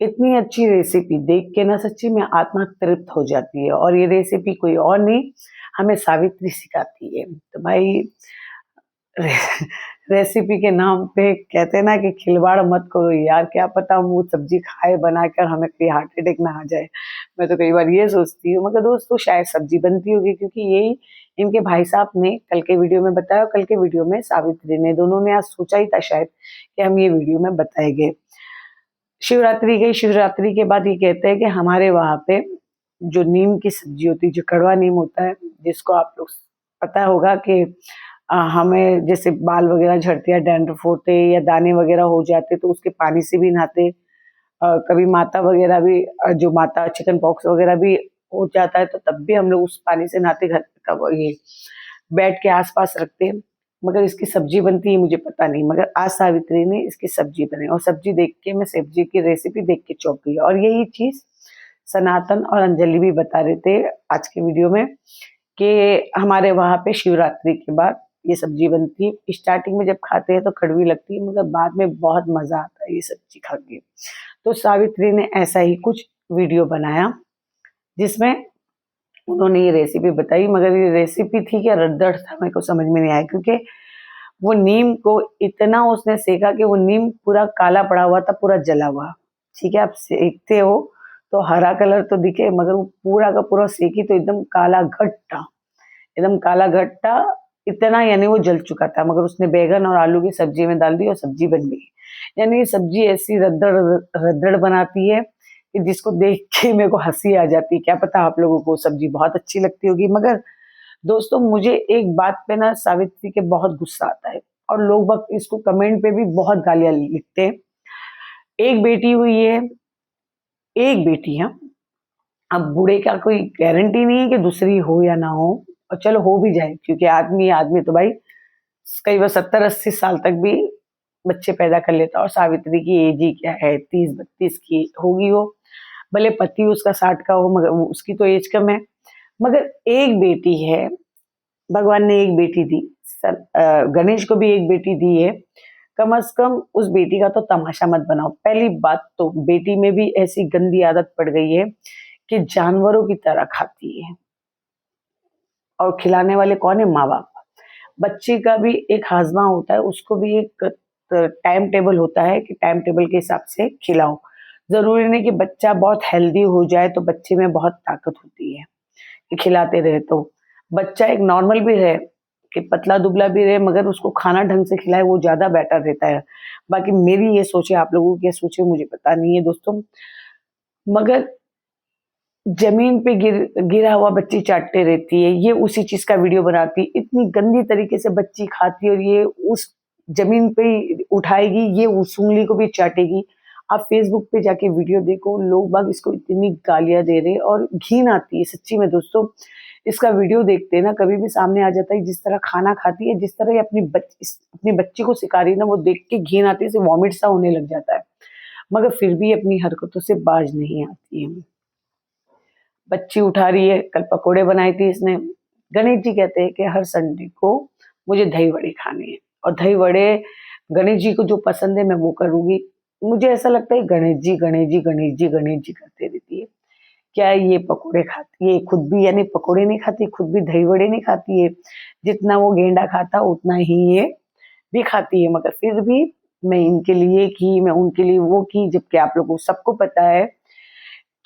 इतनी अच्छी रेसिपी देख के ना सच्ची में आत्मा तृप्त हो जाती है। और ये रेसिपी कोई और नहीं, हमें सावित्री सिखाती है। तो भाई रे, रेसिपी के नाम पे कहते हैं ना कि खिलवाड़ मत करो यार, क्या पता हम वो सब्जी खाए बनाकर हमें कोई हार्ट अटैक ना आ जाए। मैं तो कई बार ये सोचती हूँ, मगर दोस्तों शायद सब्जी बनती होगी, क्योंकि यही इनके भाई साहब ने कल के वीडियो में बताया, कल के वीडियो में सावित्री ने, दोनों ने आज सोचा ही था शायद कि हम ये वीडियो में बताएंगे। शिवरात्रि गई, शिवरात्रि के बाद ये कहते हैं कि हमारे वहां पे जो नीम की सब्जी होती है, जो कड़वा नीम होता है, जिसको आप लोग पता होगा कि हमें जैसे बाल वगैरह झड़ते या डैंड्रफ होते या दाने वगैरह हो जाते तो उसके पानी से भी नहाते। कभी माता वगैरह भी जो माता चिकन पॉक्स वगैरह भी हो जाता है तो तब भी हम लोग उस पानी से नहाते, घर का ये बेड के आसपास रखते हैं। मगर इसकी सब्जी बनती है मुझे पता नहीं, मगर आज सावित्री ने इसकी सब्जी बनाई और सब्जी देख के मैं सब्जी की रेसिपी देख के चौंक गई। और यही चीज सनातन और अंजलि भी बता रहे थे आज के वीडियो में कि हमारे वहां पे शिवरात्रि के बाद ये सब्जी बनती है। स्टार्टिंग में जब खाते हैं तो कड़वी लगती है, मगर बाद में बहुत मजा आता है ये सब्जी खा के। तो सावित्री ने ऐसा ही कुछ वीडियो बनाया जिसमें उन्होंने ये रेसिपी बताई, मगर ये रेसिपी थी क्या रद्दड़ था, मेरे को समझ में नहीं आया। क्योंकि वो नीम को इतना उसने सेका कि वो नीम पूरा काला पड़ा हुआ था, पूरा जला हुआ। ठीक है, आप सेकते हो तो हरा कलर तो दिखे, मगर वो पूरा का पूरा सेकी तो एकदम काला घट्टा, एकदम काला घट्टा इतना, यानी वो जल चुका था। मगर उसने बैगन और आलू की सब्जी में डाल दी और सब्जी बन गई। यानी ये सब्जी ऐसी रद्दड़ रद्दड़ बनाती है कि जिसको देख के मेरे को हंसी आ जाती है। क्या पता आप लोगों को सब्जी बहुत अच्छी लगती होगी। मगर दोस्तों मुझे एक बात पे ना सावित्री के बहुत गुस्सा आता है, और लोग वक्त इसको कमेंट पे भी बहुत गालियां लिखते हैं। एक बेटी हुई है, एक बेटी है, अब बूढ़े का कोई गारंटी नहीं है कि दूसरी हो या ना हो, और चलो हो भी जाए, क्योंकि आदमी आदमी तो भाई कई बार 70-80 साल तक भी बच्चे पैदा कर लेता। और सावित्री की एज ही क्या है, 30-32 की होगी वो, भले पति उसका 60 का हो, मगर उसकी तो एज कम है। मगर एक बेटी है, भगवान ने एक बेटी दी, गणेश को भी एक बेटी दी है। कम से कम उस बेटी का तो तमाशा मत बनाओ। पहली बात तो बेटी में भी ऐसी गंदी आदत पड़ गई है कि जानवरों की तरह खाती है, और खिलाने वाले कौन है? माँ बाप। बच्चे का भी एक हाजमा होता है, उसको भी एक टाइम टेबल होता है कि टाइम टेबल के हिसाब से खिलाओ। जरूरी नहीं कि बच्चा बहुत हेल्दी हो जाए तो बच्चे में बहुत ताकत होती है कि खिलाते रहे। तो बच्चा एक नॉर्मल भी रहे, कि पतला दुबला भी रहे, मगर उसको खाना ढंग से खिलाए, वो ज्यादा बेटर रहता है। बाकी मेरी ये सोचे, आप लोगों की सोचे मुझे पता नहीं है दोस्तों। मगर जमीन पे गिरा हुआ बच्ची चाटते रहती है, ये उसी चीज का वीडियो बनाती है, इतनी गंदी तरीके से बच्ची खाती है, और ये उस जमीन पे उठाएगी, ये उस उंगली को भी चाटेगी। आप फेसबुक पे जाके वीडियो देखो, लोग बाग इसको इतनी गालियां दे रहे हैं और घिन आती है सच्ची में दोस्तों। इसका वीडियो देखते हैं ना, कभी भी सामने आ जाता है जिस तरह खाना खाती है, जिस तरह ये अपनी बच्ची को सिखा रही है ना, वो देख के घिन आती है, वॉमिट सा होने लग जाता है। मगर फिर भी अपनी हरकतों से बाज नहीं आती है। बच्ची उठा रही है, कल पकोड़े बनाई थी इसने। गणेश जी कहते हैं कि हर संडे को मुझे दही वड़े खाने हैं, और दही वड़े गणेश जी को जो पसंद है मैं वो करूंगी। मुझे ऐसा लगता है गणेश जी गणेश जी गणेश जी गणेश जी करते रहती है। क्या ये पकोड़े खाती है खुद भी? यानी पकोड़े नहीं खाती, खुद भी दही वड़े नहीं खाती है। जितना वो गेंडा खाता उतना ही ये भी खाती है। मगर फिर भी मैं इनके लिए की, मैं उनके लिए वो की, जबकि आप लोगों को सबको पता है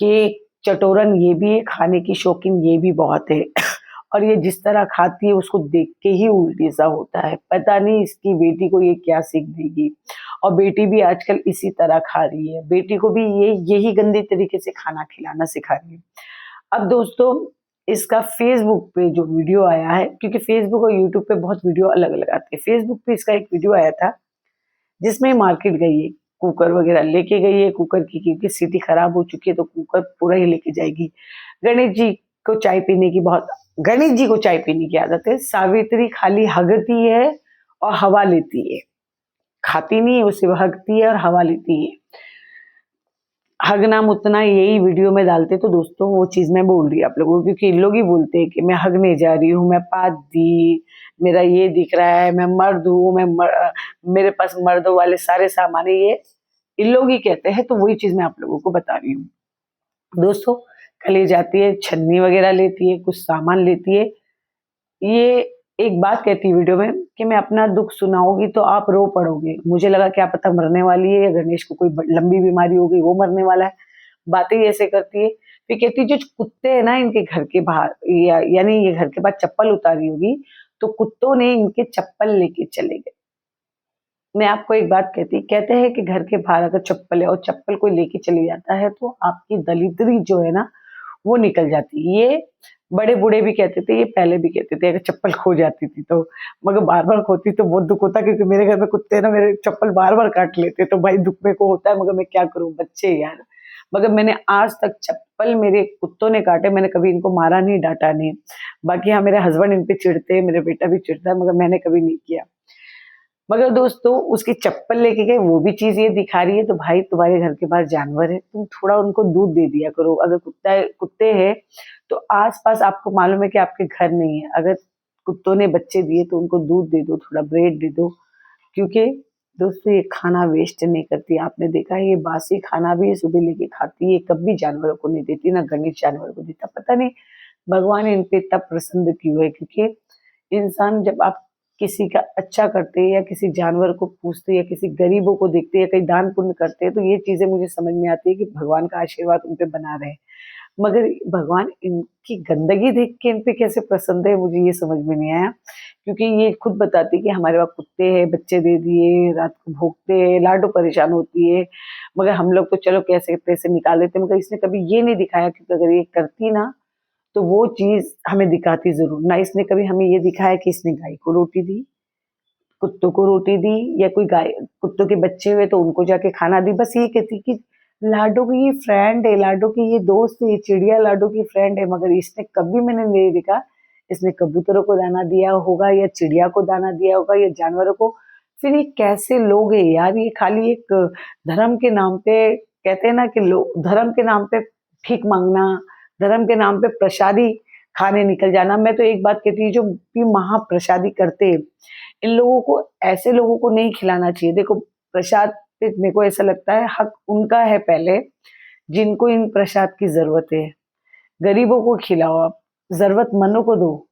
कि चटोरन ये भी है, खाने की शौकीन ये भी बहुत है। और ये जिस तरह खाती है उसको देख के ही उल्टी सा होता है। पता नहीं इसकी बेटी को ये क्या सीख देगी। और बेटी भी आजकल इसी तरह खा रही है, बेटी को भी यही गंदे तरीके से खाना खिलाना सिखा रही है। अब दोस्तों इसका फेसबुक पे जो वीडियो आया है, क्योंकि फेसबुक और यूट्यूब पे बहुत वीडियो अलग अलग आती है, फेसबुक पे इसका एक वीडियो आया था जिसमें मार्केट गई है, कुकर वगैरह लेके गई है, कुकर की क्योंकि सीटी खराब हो चुकी है तो कुकर पूरा ही लेके जाएगी। गणेश जी को चाय पीने की बहुत, गणेश जी को चाय पीने की आदत है। सावित्री खाली हगती है और हवा लेती है, खाती नहीं है, उसे हगती है और हवा लेती है। हगना मुतना यही वीडियो में डालते तो दोस्तों वो चीज मैं बोल रही आप लोगों को, क्योंकि इन लोग ही बोलते हैं कि मैं हगने जा रही हूँ, मैं पाद दी, मेरा ये दिख रहा है, मैं मर्द हूँ, मेरे पास मर्दों वाले सारे सामान है। ये इन लोग ही कहते हैं, तो वही चीज मैं आप लोगों को बता रही हूँ। दोस्तों, कल ये जाती है छन्नी वगैरह लेती है, कुछ सामान लेती है। ये एक बात कहती है वीडियो में कि मैं अपना दुख सुनाऊंगी तो आप रो पड़ोगे। मुझे लगा क्या पता मरने वाली है, या गणेश को कोई लंबी बीमारी हो गई, वो मरने वाला है। बातें ही ऐसे करती है। फिर कहती है जो कुत्ते हैं ना इनके घर के बाहर, यानी ये घर के बाद चप्पल उतारी होगी, तो कुत्तों ने इनके चप्पल लेके चले गए। मैं आपको एक बात कहते हैं कि घर के बाहर अगर चप्पल है और चप्पल कोई लेके चले जाता है तो आपकी दलिद्री जो है ना वो निकल जाती है। ये बड़े बूढ़े भी कहते थे, ये पहले भी कहते थे, अगर चप्पल खो जाती थी तो। मगर बार बार खोती तो बहुत दुख होता, क्योंकि मेरे घर में कुत्ते ना मेरे चप्पल बार बार काट लेते, तो भाई दुख मेरे को होता है, मगर मैं क्या करूं, बच्चे यार। मगर मैंने आज तक चप्पल मेरे कुत्तों ने काटे, मैंने कभी इनको मारा नहीं, डांटा नहीं। बाकी हाँ, मेरे हस्बैंड इन पे चिढ़ते, मेरे बेटा भी चिढ़ता है, मगर मैंने कभी नहीं किया। मगर दोस्तों, उसकी चप्पल लेके गए, वो भी चीज ये दिखा रही है, तो भाई तुम्हारे घर के पास जानवर है, तुम थोड़ा उनको दूध दे दिया करो। अगर कुत्ते हैं तो आसपास आपको मालूम है कि आपके घर नहीं है, अगर कुत्तों ने बच्चे दिए तो उनको दूध दे दो, थोड़ा ब्रेड दे दो। क्योंकि दोस्तों, ये खाना वेस्ट नहीं करती, आपने देखा है, ये बासी खाना भी सुबह लेके खाती है, कभी जानवरों को नहीं देती, ना गणेश जानवर को देता। पता नहीं भगवान इन पे इतना प्रसन्न क्यों है, क्योंकि इंसान जब आप किसी का अच्छा करते हैं, या किसी जानवर को पूछते हैं, या किसी गरीबों को देखते हैं, या कहीं दान पुण्य करते हैं, तो ये चीजें मुझे समझ में आती है कि भगवान का आशीर्वाद उन पे बना रहे। मगर भगवान इनकी गंदगी देख के इन पे कैसे प्रसन्न है, मुझे ये समझ में नहीं आया। क्योंकि ये खुद बताती है कि हमारे पास कुत्ते हैं, बच्चे दे दिए, रात को भोगते हैं, लाडो परेशान होती है, मगर हम लोग तो चलो कैसे पैसे निकाल लेते, मगर इसने कभी ये नहीं दिखाया, क्योंकि अगर ये करती ना तो वो चीज हमें दिखाती जरूर ना। इसने कभी हमें ये दिखाया कि इसने गाय को रोटी दी, कुत्तों को रोटी दी, या कोई गाय कुत्तों के बच्चे हुए तो उनको जाके खाना दी। बस ये कहती कि लाडो की ये फ्रेंड है, लाडो की ये दोस्त है, ये चिड़िया लाडो की फ्रेंड है। मगर इसने कभी मैंने नहीं देखा इसने कबूतरों को दाना दिया होगा, या चिड़िया को दाना दिया होगा, या जानवरों को। फिर ये कैसे लोग है यार, ये खाली एक धर्म के नाम पे, कहते हैं ना कि लोग धर्म के नाम पे भीख मांगना, धर्म के नाम पे प्रसादी खाने निकल जाना। मैं तो एक बात कहती हूँ, जो भी महाप्रसादी करते हैं, इन लोगों को, ऐसे लोगों को नहीं खिलाना चाहिए। देखो, प्रसाद पे मेरे को ऐसा लगता है हक उनका है पहले, जिनको इन प्रसाद की जरूरत है। गरीबों को खिलाओ, आप जरूरतमंदों को दो,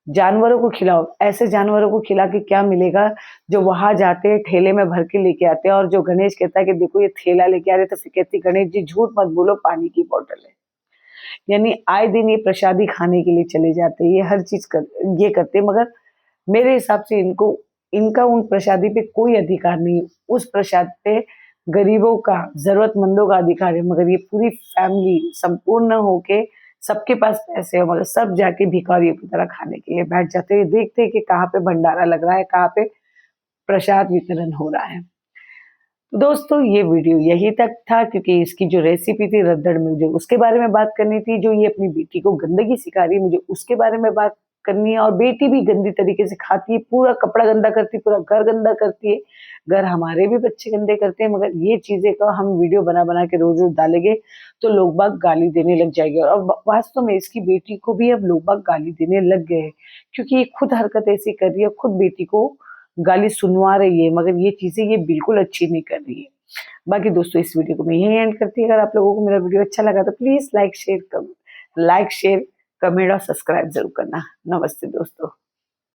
जानवरों को खिलाओ। ऐसे जानवरों को खिला के क्या मिलेगा, जो वहां जाते हैं ठेले में भर के लेके आते हैं, और जो गणेश कहता है कि देखो ये थैला लेके आ रहे, तो फिर कहती गणेश जी झूठ मत बोलो, पानी की बोतल है। यानी आए दिन ये प्रसादी खाने के लिए चले जाते हैं, ये हर चीज ये करते हैं। मगर मेरे हिसाब से इनका उन प्रसादी पे कोई अधिकार नहीं। उस प्रसाद पे गरीबों का, जरूरतमंदों का अधिकार है। मगर ये पूरी फैमिली संपूर्ण होके, सबके पास पैसे है, मगर सब जाके भिखारियों की तरह खाने के लिए बैठ जाते हैं। देखते हैं कि कहाँ पे भंडारा लग रहा है, कहाँ पे प्रसाद वितरण हो रहा है। तो दोस्तों, ये वीडियो यही तक था, क्योंकि इसकी जो रेसिपी थी रद्दड़ में, मुझे उसके बारे में बात करनी थी। जो ये अपनी बेटी को गंदगी सिखा रही है, मुझे उसके बारे में बात करनी है। और बेटी भी गंदी तरीके से खाती है, पूरा कपड़ा गंदा करती है, पूरा घर गंदा करती है। घर हमारे भी बच्चे गंदे करते हैं, मगर ये चीजें का हम वीडियो बना बना के रोज रोज डालेंगे तो लोग बाग गाली देने लग जाएंगे। और वास्तव में इसकी बेटी को भी अब लोग बाग गाली देने लग गए हैं, क्योंकि ये खुद हरकत ऐसी कर रही है, खुद बेटी को गाली सुनवा रही है। मगर ये चीजें ये बिल्कुल अच्छी नहीं कर रही है। बाकी दोस्तों, इस वीडियो को मैं यही एंड करती हूँ। अगर आप लोगों को मेरा वीडियो अच्छा लगा तो प्लीज लाइक शेयर कमेंट और सब्सक्राइब जरूर करना। नमस्ते दोस्तों।